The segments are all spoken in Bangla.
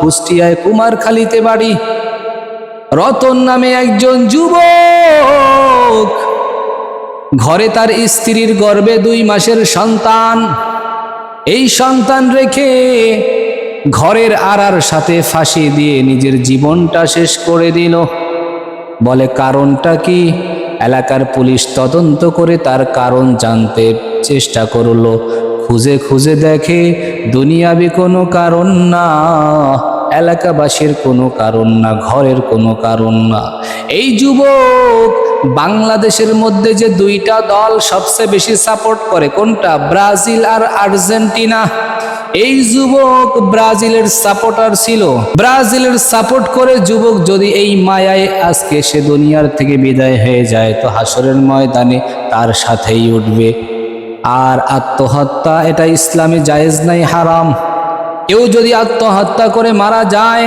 কুষ্টিয়ায় কুমারখালীতে বাড়ি। রতন নামে একজন যুবক, ঘরে তার স্ত্রীর গর্ভে 2 মাসের সন্তান। এই সন্তান রেখে ঘরের আড়ার সাথে ফাঁসি দিয়ে নিজের জীবনটা শেষ করে দিল। বলে কারণটা কি? এলাকার পুলিশ তদন্ত করে তার কারণ জানতে চেষ্টা করলো। খুঁজে খুঁজে দেখে দুনিয়াবি কোনো কারণ না, এলাকাবাসীর কোনো কারণ না, ঘরের কোনো কারণ না। এই যুবক বাংলাদেশের মধ্যে যে 2টা দল সবচেয়ে বেশি সাপোর্ট করে, কোনটা? ব্রাজিল আর আর্জেন্টিনা। এই যুবক ব্রাজিলের সাপোর্টার ছিল। ব্রাজিলের সাপোর্ট করে যুবক যদি এই মায়ায় আজকে সে দুনিয়ার থেকে বিদায় হয়ে যায়, তো হাসরের ময়দানে তার সাথেই উঠবে। আর আত্মহত্যা এটা ইসলামে জায়েজ নাই, হারাম। কেউ যদি আত্মহত্যা করে মারা যায়,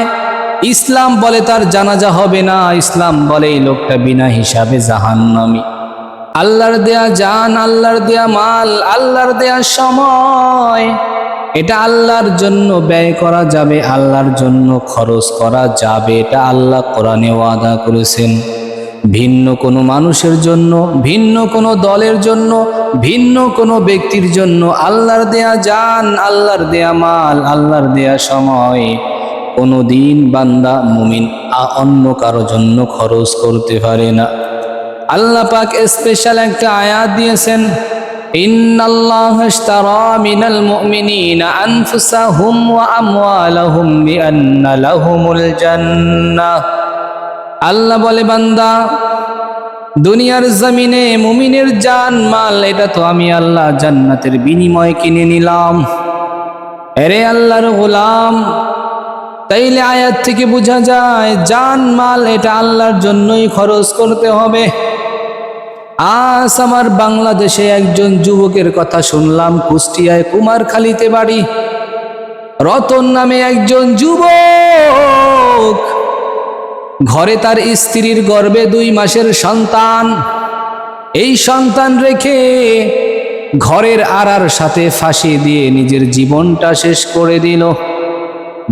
ইসলাম বলে তার জানাজা হবে না। ইসলাম বলে এই লোকটা বিনা হিসাবে জাহান্নামী। আল্লাহর দেয়া জান, আল্লাহর দেয়া মাল, আল্লাহর দেয়া সময়, এটা আল্লাহর জন্য ব্যয় করা যাবে, আল্লাহর জন্য খরচ করা যাবে। এটা আল্লাহ কোরআনে ওয়াদা করেছেন। ভিন্ন কোনো মানুষের জন্য, ভিন্ন কোনো দলের জন্য, ভিন্ন কোনো ব্যক্তির জন্য আল্লাহর দেয়া জান, আল্লাহর দেয়া মাল, আল্লাহর দেয়া সময় কোনো দিন বান্দা মুমিন অন্য কারো জন্য খরচ করতে পারে না। আল্লাহ পাক স্পেশাল একটা আয়াত দিয়েছেন, ইন্নাল্লাহা ইশতারা মিনাল মুমিনিনা আনফুসাহুম ওয়া আমওয়ালাহুম বিআন্না লাহুমুল জান্নাহ। আল্লাহ বলে, বান্দা, দুনিয়ার জমিনে মুমিনের জান মাল এটা তো আমি আল্লাহ জান্নাতের বিনিময়ে কিনে নিলাম। এরে আল্লাহর গোলাম, তাইলে আয়াত থেকে বোঝা যায় জান মাল এটা আল্লাহর জন্যই খরচ করতে হবে। আজ আমার বাংলাদেশে একজন যুবকের কথা শুনলাম, কুষ্টিয়ায় কুমারখালীতে বাড়ি। রতন নামে একজন যুবক, ঘরে তার স্ত্রীর গর্ভে 2 মাসের সন্তান। এই সন্তান রেখে ঘরের আড়ার সাথে ফাঁসি দিয়ে নিজের জীবনটা শেষ করে দিল।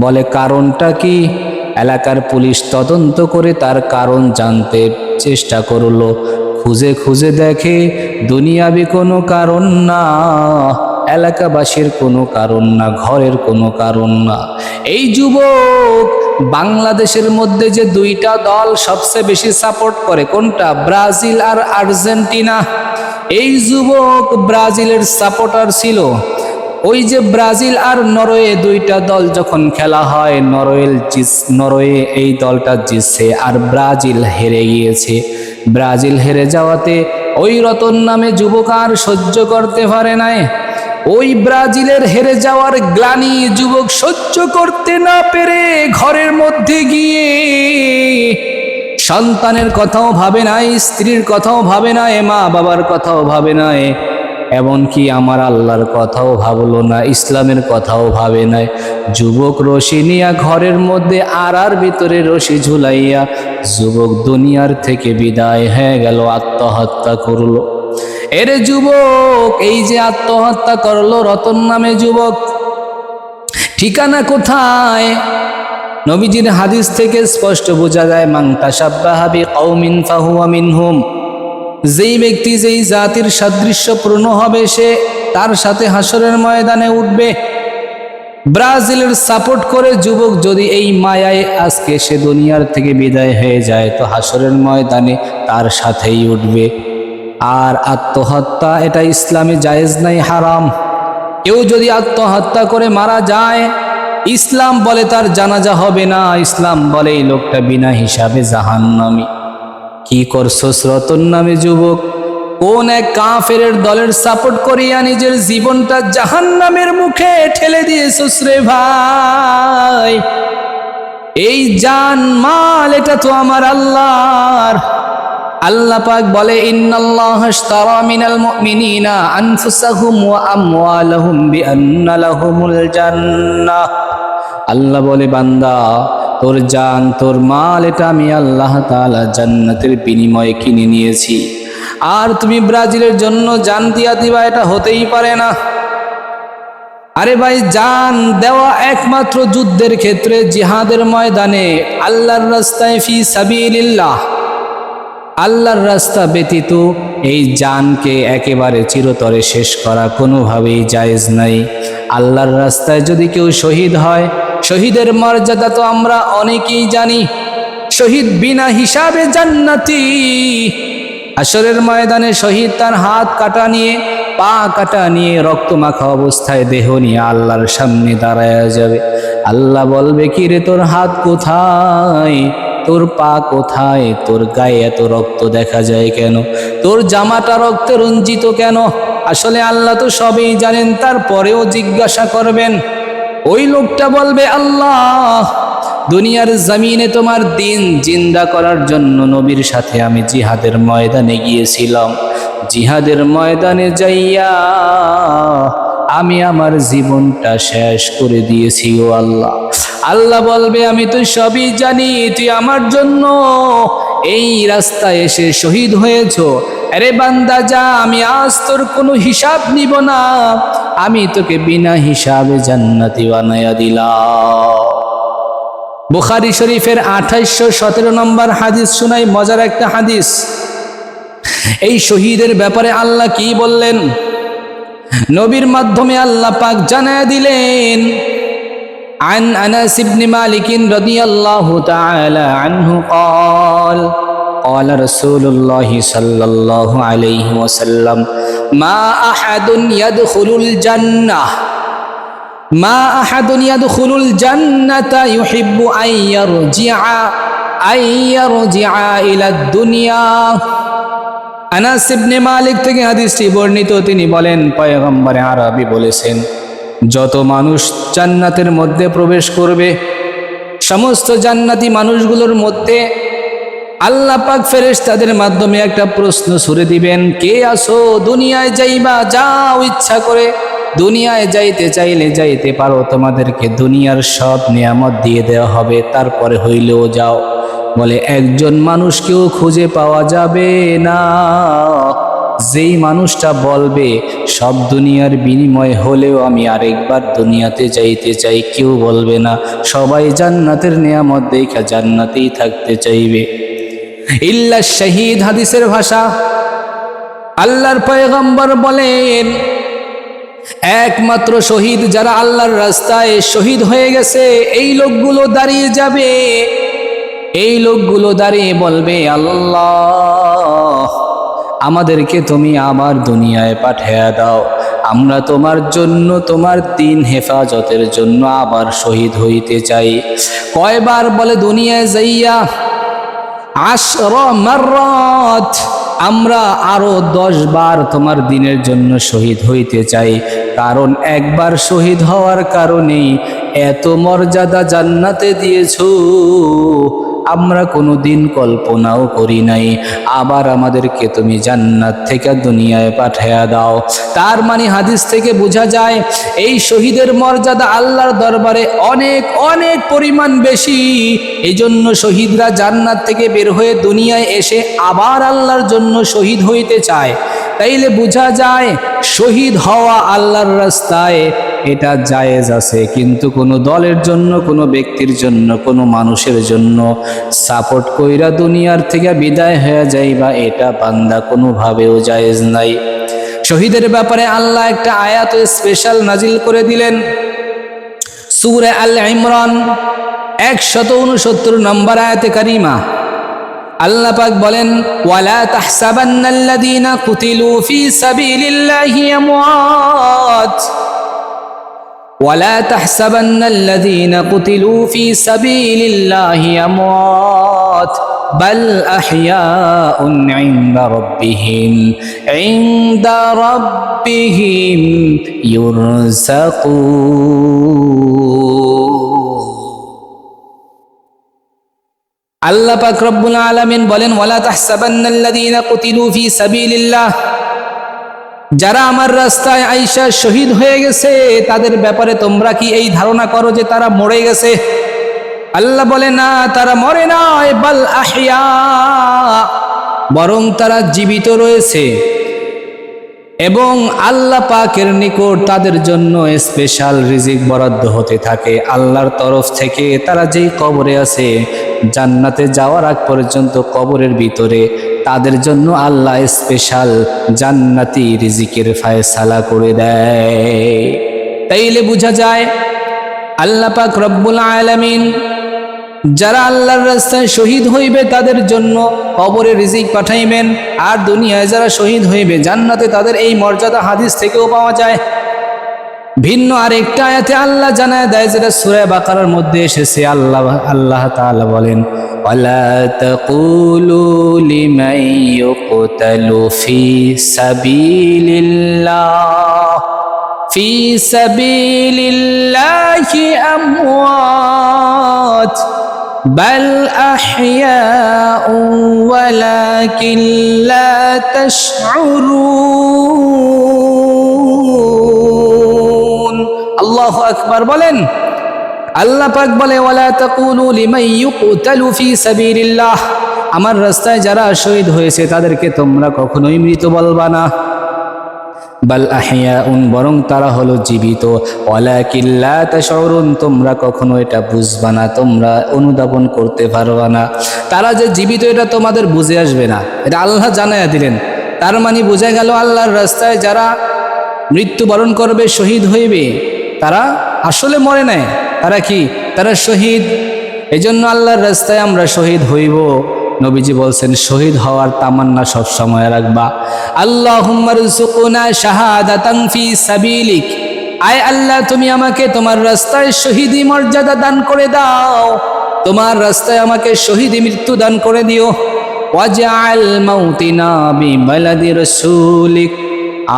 বলে কারণটা কি? এলাকার পুলিশ তদন্ত করে তার কারণ জানতে চেষ্টা করলো। খুঁজে খুঁজে দেখে দুনিয়াবি কোনো কারণ না, এলাকাবাসীর কোনো কারণ না, ঘরের কোনো কারণ না। এই যুবক বাংলাদেশের মধ্যে যে 2টা দল সবচেয়ে বেশি সাপোর্ট করে, কোনটা? ব্রাজিল আর আর্জেন্টিনা। এই যুবক ব্রাজিলের সাপোর্টার ছিল। ওই যে ব্রাজিল আর নরওয়ে 2টা দল যখন খেলা হয়, নরওয়ে এই দলটা জিতছে আর ব্রাজিল হেরে গিয়েছে। ব্রাজিল হেরে যাওয়াতে ওই রতন নামে যুবক আর সহ্য করতে পারে নাই। ওই ব্রাজিলের হেরে যাওয়ার গ্লানি যুবক সহ্য করতে না পেরে ঘরের মধ্যে গিয়ে সন্তানের কথাও ভাবে নাই, স্ত্রীর কথাও ভাবে নাই, মা বাবার কথাও ভাবে নাই, এমনকি আমার আল্লাহর কথাও ভাবলো না, ইসলামের কথাও ভাবে নাই। যুবক রশি নিয়া ঘরের মধ্যে আড়ার ভিতরে রশি ঝুলাইয়া যুবক দুনিয়ার থেকে বিদায় হয়ে গেল, আত্মহত্যা করলো। এরে যুবক, এই যে আত্মহত্যা করলো রতন নামে যুবক, ঠিকানা কোথায়? নবীজির হাদিস থেকে স্পষ্ট বোঝা যায়, মান তাশাব্বাহা বিকওমিন ফাহুয়া মিনহুম। যেই ব্যক্তি যেই জাতির সাদৃশ্যপূর্ণ হবে সে তার সাথে হাসরের ময়দানে উঠবে। ব্রাজিলের সাপোর্ট করে যুবক যদি এই মায়ায় আজকে সে দুনিয়ার থেকে বিদায় হয়ে যায়, তো হাসরের ময়দানে তার সাথেই উঠবে। আর আত্মহত্যা এটা ইসলামে জায়েজ নাই, হারাম। কেউ যদি আত্মহত্যা করে মারা যায়, ইসলাম বলে তার জানাজা হবে না। ইসলাম বলে এই লোকটা বিনা হিসাবে জাহান্নামী। কি করছস রতন নামে যুবক? কোন এক কাফেরের দলের সাপোর্ট করিয়া নিজের জীবনটা জাহান্নামের মুখে ঠেলে দিয়েছস রে ভাই। এই জান মাল এটা তো আমার আল্লাহর। আল্লাহ পাক বলে, ইন্নাল্লাহা ইশতারা মিনাল মুমিনিনা আনফুসাহুম ওয়া আমওয়ালাহুম বিআন্না লাহুমুল জান্নাহ। আল্লাহ বলে, বান্দা, তোর জান, তোর মাল এটা আমি আল্লাহ তাআলা জান্নাতের বিনিময়ে কিনে নিয়েছি। আর তুমি ব্রাজিলের জন্য জান দিয়া দিবা, এটা হতেই পারে না। আরে ভাই, জান দেওয়া একমাত্র যুদ্ধের ক্ষেত্রে, জিহাদের ময়দানে, আল্লাহর রাস্তায়, ফি সাবিলিল্লাহ, আল্লাহর রাস্তা ব্যতীত এই জানকে একেবারে চিরতরে শেষ করা কোনোভাবেই জায়েজ নাই। আল্লাহর রাস্তায় যদি কেউ শহীদ হয়, শহীদের মর্যাদা তো আমরা অনেকেই জানি। শহীদ বিনা হিসাবে জান্নাতি। হাশরের ময়দানে শহীদ তার হাত কাটা নিয়ে, পা কাটা নিয়ে, রক্তমাখা অবস্থায় দেহ নিয়ে আল্লাহর সামনে দাঁড়ায়া যাবে। আল্লাহ বলবে, কি রে, তোর হাত কোথায়, তোর পা কোথায়, তোর গায়ে এত রক্ত দেখা যায় কেন, তোর জামাটা রক্তে রঞ্জিত কেন? আসলে আল্লাহ তো সবই জানেন, তারপরেও জিজ্ঞাসা করবেন। ওই লোকটা বলবে, আল্লাহ, দুনিয়ার জমিনে তোমার দিন জিন্দা করার জন্য নবীর সাথে আমি জিহাদের ময়দানে গিয়েছিলাম। জিহাদের ময়দানে যাইয়া আমি আমার জীবনটা শেষ করে দিয়েছি ও আল্লাহ। আল্লাহ বলবে, আমি তো সবই জানি, তুই আমার জন্য এই রাস্তায় এসে শহীদ হয়েছ। আরে বান্দা, যা, আমি আজ তোর কোনো হিসাব নিব না, আমি তোকে বিনা হিসাবে জান্নাতি বানায়া দিলাম। বুখারী শরীফের 2817 নম্বর হাদিস শুনাই, মজার একটা হাদিস। এই শহীদের ব্যাপারে আল্লাহ কি বললেন, নবীর মাধ্যমে আল্লাহ পাক জানায়া দিলেন। عن أنس بن مالك رضي الله تعالى عنه قال قال رسول الله صلى الله عليه وسلم ما أحد يدخل الجنة ما أحد يدخل الجنة يحب أن يرجع إلى الدنيا। আনাস ইবনে মালিক থেকে হাদিসটি বর্ণিত। তিনি বলেন, পয়গম্বরে আরবি বলেছেন, যত মানুষ জান্নাতের মধ্যে প্রবেশ করবে, সমস্ত জান্নাতি মানুষগুলোর মধ্যে আল্লাহ পাক ফেরেশতাদের মাধ্যমে একটা প্রশ্ন ছুড়ে দিবেন, কে আসো, দুনিয়ায় যাইবা, যাও ইচ্ছা করে, দুনিয়ায় যাইতে চাইলে যাইতে পারো, তোমাদেরকে দুনিয়ার সব নিয়ামত দিয়ে দেওয়া হবে, তারপরে হইলেও যাও। বলে, একজন মানুষকেও খুঁজে পাওয়া যাবে না যেই মানুষটা বলবে সব দুনিয়ার বিনিময় হলেও আমি আরেকবার দুনিয়াতে যাইতে চাই। কেউ বলবে না, সবাই জান্নাতের নিয়ামত দেখা জান্নাতেই থাকতে চাইবে। ইল্লা শহীদ, হাদিসের ভাষা। আল্লাহর পয়গম্বর বলেন, একমাত্র শহীদ যারা আল্লাহর রাস্তায় শহীদ হয়ে গেছে, এই লোকগুলো দাঁড়িয়ে যাবে। এই লোকগুলো দাঁড়িয়ে বলবে, আল্লাহ, আমাদেরকে তুমি আবার দুনিয়ায় পাঠিয়ে দাও, আমরা তোমার জন্য, তোমার দ্বীন হেফাজতের জন্য আবার শহীদ হইতে চাই। কয়বার? বলে, দুনিয়ায় যাইয়া 10 মাররাত, আমরা আরো 10 বার তোমার দ্বীনের জন্য শহীদ হইতে চাই। কারণ একবার শহীদ হওয়ার কারণেই এত মর্যাদা জান্নাতে দিয়েছো, আমরা কোনোদিন কল্পনাও করি নাই। আবার আমাদেরকে তুমি জান্নাত থেকে দুনিয়ায় পাঠিয়ে দাও। তার মানে হাদিস থেকে বোঝা যায়, এই শহীদের মর্যাদা আল্লাহর দরবারে অনেক অনেক পরিমাণ বেশি। এই জন্য শহীদরা জান্নাত থেকে বের হয়ে দুনিয়ায় এসে আবার আল্লাহর জন্য শহীদ হইতে চায়। তাইলে বোঝা যায়, শহীদ হওয়া আল্লাহর রাস্তায় এটা জায়েজ আছে, কিন্তু কোনো দলের জন্য, কোনো ব্যক্তির জন্য, কোনো মানুষের জন্য সাপোর্ট কইরা দুনিয়ার থেকে বিদায় হয়ে যাইবা, এটা বান্দা কোনোভাবেও জায়েজ নাই। শহীদের ব্যাপারে আল্লাহ একটা আয়াত স্পেশাল নাজিল করে দিলেন। সূরা আল ইমরান 169 নম্বর আয়াতে কারিমা আল্লাহ পাক বলেন, ওয়ালা তাহসাবান্নাল্লাযীনা কুতিলু ফী সাবিলিল্লাহি আমওয়াত ولا تحسبن الذين قتلوا في سبيل الله أموات بل أحياء عند ربهم يرزقون। আল্লাহ পাক রব্বুল আলামিন বলেন, ওয়ালা তাহসাবান্নাল্লাযীনা কুতিলু ফী সাবিলিল্লাহ, যারা আমার রাস্তায় আইসা শহীদ হয়ে গেছে তাদের ব্যাপারে তোমরা কি এই ধারণা করো যে তারা মরে গেছে? আল্লাহ বলে, না, তারা মরে নাই, বাল আহইয়া, বরং তারা জীবিত রয়েছে। এবং আল্লাহ পাকের নিকট তাদের জন্য স্পেশাল রিজিক বরাদ্দ হতে থাকে আল্লাহর তরফ থেকে। তারা যেই কবরে আছে জান্নাতে যাওয়ার আগ পর্যন্ত কবরের ভিতরে তাদের জন্য আল্লাহ স্পেশাল জান্নাতি রিজিকের ফায়সালা করে দেয়। তাইলে বোঝা যায় আল্লাহ পাক রব্বুল আলামিন যারা আল্লাহর রাস্তায় শহীদ হইবে তাদের জন্য কবরে রিজিক পাঠাইবেন, আর দুনিয়ায় যারা শহীদ হইবে জান্নাতে তাদের এই মর্যাদা হাদিস থেকেও পাওয়া যায়। ভিন্ন আরেকটা আয়াতে আল্লাহ জানায় দেয়, যেটা সূরা বাকারার মধ্যে এসেছে। আল্লাহ তাআলা বলেন, ওয়ালা তাকুলু লিমান ইউকতালু ফি সাবিলিল্লাহ ফি সাবিলিল্লাহি আমওয়াত বাল আহইয়াউ ওয়ালাকিন লা তাশউরুন। আল্লাহু আকবার বলেন। আল্লাহ পাক বলে, ওয়ালা তাকুলু লিমান ইউকতালু ফি সাবিলিল্লাহ, আমার রাস্তায় যারা শহীদ হয়েছে তাদেরকে তোমরা কখনোই মৃত বলবা না। বাল আহইয়াউন, বরং তারা হলো জীবিত। ওয়ালাকিন লা তাশউরুন, তোমরা কখনো এটা বুঝবা না, তোমরা অনুধাবন করতে পারবা না। তারা যে জীবিত এটা তোমাদের বুঝে আসবে না, এটা আল্লাহ জানাইয়া দিলেন। তার মানে বোঝা গেল আল্লাহর রাস্তায় যারা মৃত্যুবরণ করবে, শহীদ হইবে, তারা আসলে মরে নাই, তারা কি? তারা শহীদ। এজন্য আল্লাহর রাস্তায় আমরা শহীদ হইব। নবীজি বলছেন শহীদ হওয়ার তামান্না সব সময় রাখবা। আল্লাহুম্মা রযুকনা শাহাদাতান ফি সাবিলিক, আয় আল্লাহ তুমি আমাকে তোমার রাস্তায় শহীদি মর্যাদা দান করে দাও, তোমার রাস্তায় আমাকে শহীদি মৃত্যু দান করে দিও। ওয়াজআল মাউতিনা বিবালাদি রাসূলিক,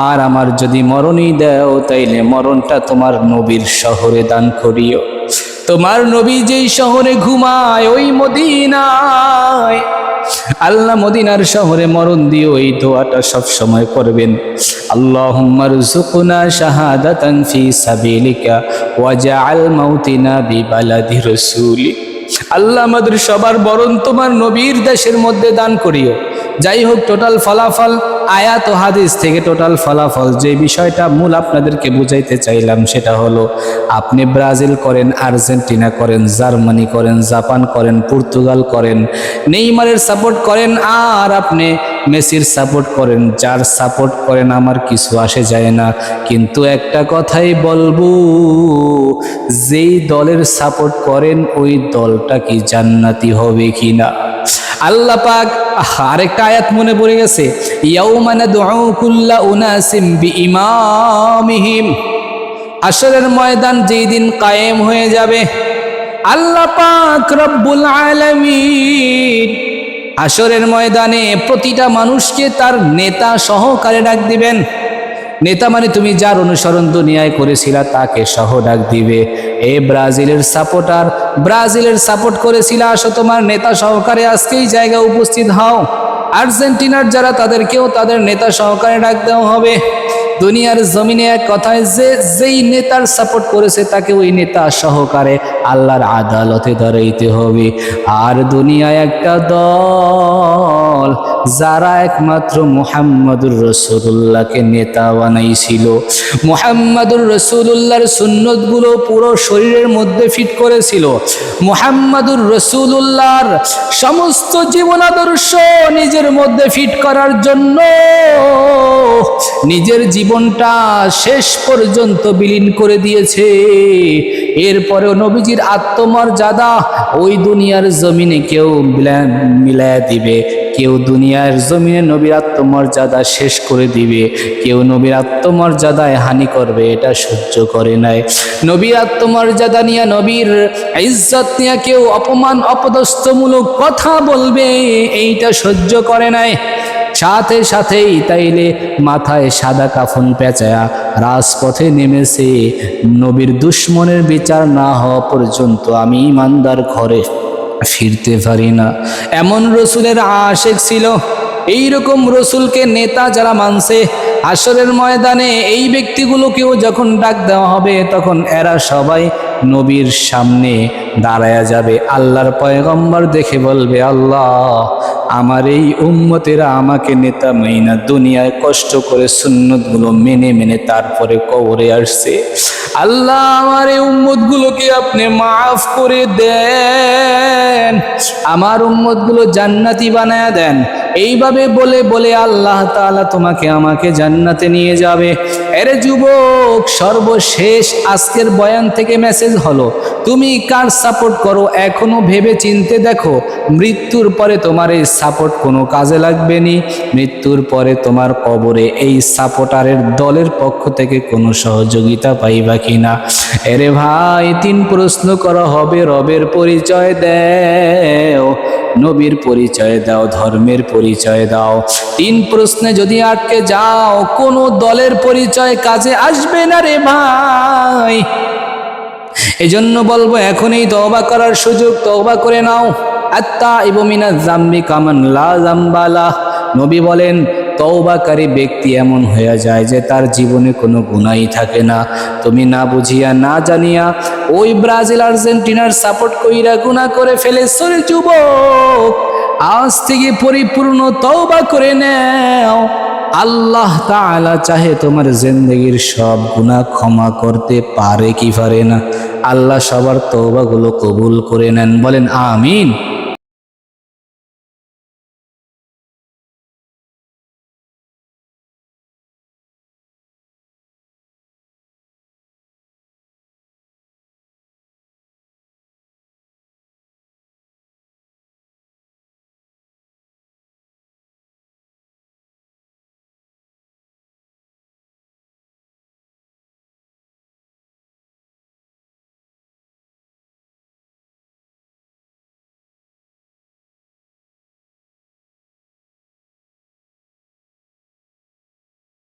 আর আমার যদি মরণই দাও তাইলে মরণটা তোমার নবীর শহরে দান করিও। তোমার নবী যেই শহরে ঘুমায় ওই মদিনায়, আল্লাহ মদিনার শহরে মরণ দিও, এই দোয়াটা সব সময় করবেন। আল্লাহুম্মা রযুকনা শাহাদাতান ফি সাবিলিকা ওয়াজআল মাউতিনা বিবালাদি রাসূলিক, আল্লাহ আমাদের সবার বরণ তোমার নবীর দেশের মধ্যে দান করিও। যাই হোক, টোটাল ফলাফল আয়াত ও হাদিস থেকে টোটাল ফলাফল যে বিষয়টা মূল আপনাদেরকে বুঝাইতে চাইলাম সেটা হলো, আপনি ব্রাজিল করেন, আর্জেন্টিনা করেন, জার্মানি করেন, জাপান করেন, পর্তুগাল করেন, নেইমারের সাপোর্ট করেন, আর আপনি মেসির সাপোর্ট করেন, যার সাপোর্ট করেন আমার কিছু আসে যায় না, কিন্তু একটা কথাই বলবো, যেই দলের সাপোর্ট করেন ওই দলটা কি জান্নাতি হবে কিনা। আল্লাহ পাক আরেকটা আয়াত মনে পড়ে গেছে, ইয়াউমা নাদউ কুল্লা উনাসিম বিইমামিহিম, হাশরের ময়দান যেই দিন কায়েম হয়ে যাবে, আল্লাহ পাক রব্বুল আলামিন হাশরের ময়দানে প্রতিটা মানুষকে তার নেতা সহকারে ডাক দিবেন। নেতা মানে তুমি যার অনুসরণ দুনিয়ায় করেছিলা তাকে সহ ডাক দিবে। এ ব্রাজিলের সাপোর্টার, ব্রাজিলের সাপোর্ট করেছিলা, আসো তোমার নেতা সহকারে আজকেই জায়গা উপস্থিত হও। আর্জেন্টিনার যারা তাদেরকেও তাদের নেতা সহকারে ডাক দেওয়া হবে। দুনিয়ার জমিনে এক কথায় যেই নেতার সাপোর্ট করেছে তাকে ওই নেতা সহকারে আল্লাহর আদালতে দাঁড়াইতে হবে। আর দুনিয়ায় একটা দল যারা একমাত্র মুহাম্মদুর রাসূলুল্লাহকে নেতা বানাইছিল, মুহাম্মদুর রাসূলুল্লাহর সুন্নতগুলো পুরো শরীরের মধ্যে ফিট করেছিল, মুহাম্মদুর রাসূলুল্লাহর সমস্ত জীবন আদর্শ নিজের মধ্যে ফিট করার জন্য নিজের জীবনটা শেষ পর্যন্ত বিলীন করে দিয়েছে। এরপরেও নবীজির আত্মমর্যাদা ওই দুনিয়ার জমিনে কেউ মিলায়া দিবে, কেউ দুনিয়ার জমিনে নবীর আত্মমর্যাদা শেষ করে দিবে, কেউ নবীর আত্মমর্যাদায় হানি করবে, এটা সহ্য করে নাই। নবীর আত্মমর্যাদা নিয়ে, নবীর ইজ্জত নিয়ে কেউ অপমান অপদস্থমূলক কথা বলবে, এইটা সহ্য করে নাই। সাথে সাথেই তাইলে মাথায় সাদা কাফন পেঁচায়া রাজপথে নেমেছে, নবীর দুশ্মনের বিচার না হওয়া পর্যন্ত আমি ইমানদার ঘরে ফিরতে পারি না। এমন রসুলের আশিক ছিল। এইরকম রসুলকে নেতা যারা মানছে, হাশরের ময়দানে এই ব্যক্তিগুলোকেও যখন ডাক দেওয়া হবে তখন এরা সবাই নবীর সামনে দাঁড়ায়া যাবে। আল্লাহর পয়গম্বর দেখে বলবে, আল্লাহ, আমার এই উম্মতেরা আমাকে নেতা মাইনা দুনিয়ায় কষ্ট করে সুন্নতগুলো মেনে মেনে তারপরে কবরে আসছে। আল্লাহ, আমার এই উম্মতগুলোকে আপনি মাফ করে দেন, আমার উম্মতগুলো জান্নাতি বানায়া দেন। এইভাবে বলে বলে আল্লাহ তাআলা তোমাকে আমাকে জান্নাতে নিয়ে যাবে। আরে যুবক, সর্বশেষ আজকের বয়ান থেকে মেসেজ হলো, তুমি কার সাপোর্ট করো এখনো ভেবে চিনতে দেখো। মৃত্যুর পরে তোমার এই সাপোর্ট কোনো কাজে লাগবে নি। মৃত্যুর পরে তোমার কবরে এই সাপোর্টারের দলের পক্ষ থেকে কোনো সহযোগিতা পাইবা কিনা। এরে ভাই, 3 প্রশ্ন করা হবে। রবের পরিচয় দাও, নবীর পরিচয় দাও, ধর্মের পরিচয় দাও। 3 প্রশ্নে যদি আটকে যাও, কোনো দলের পরিচয় কাজে আসবে না রে ভাই। এজন্য বলবো, এখনই তওবা করার সুযোগ, তওবা করে নাও। আত্তাইবু মিনাজ যামবি কামান লা যামবা লাহ। নবী বলেন, তওবাকারী ব্যক্তি এমন হয়ে যায় যে তার জীবনে কোনো গুনাহই থাকে না। তুমি না বুঝিয়া না জানিয়া ওই ব্রাজিল আর্জেন্টিনার সাপোর্ট কইরা গুনাহ করে ফেলেছো রে যুবক। আজ থেকে পরিপূর্ণ তওবা করে নাও। আল্লাহ তাআলা চাহে তোমার জিন্দেগির সব গুনাহ ক্ষমা করতে, পারে কি পারে না? আল্লাহ সবার তওবাগুলো কবুল করে নেন, বলেন আমিন।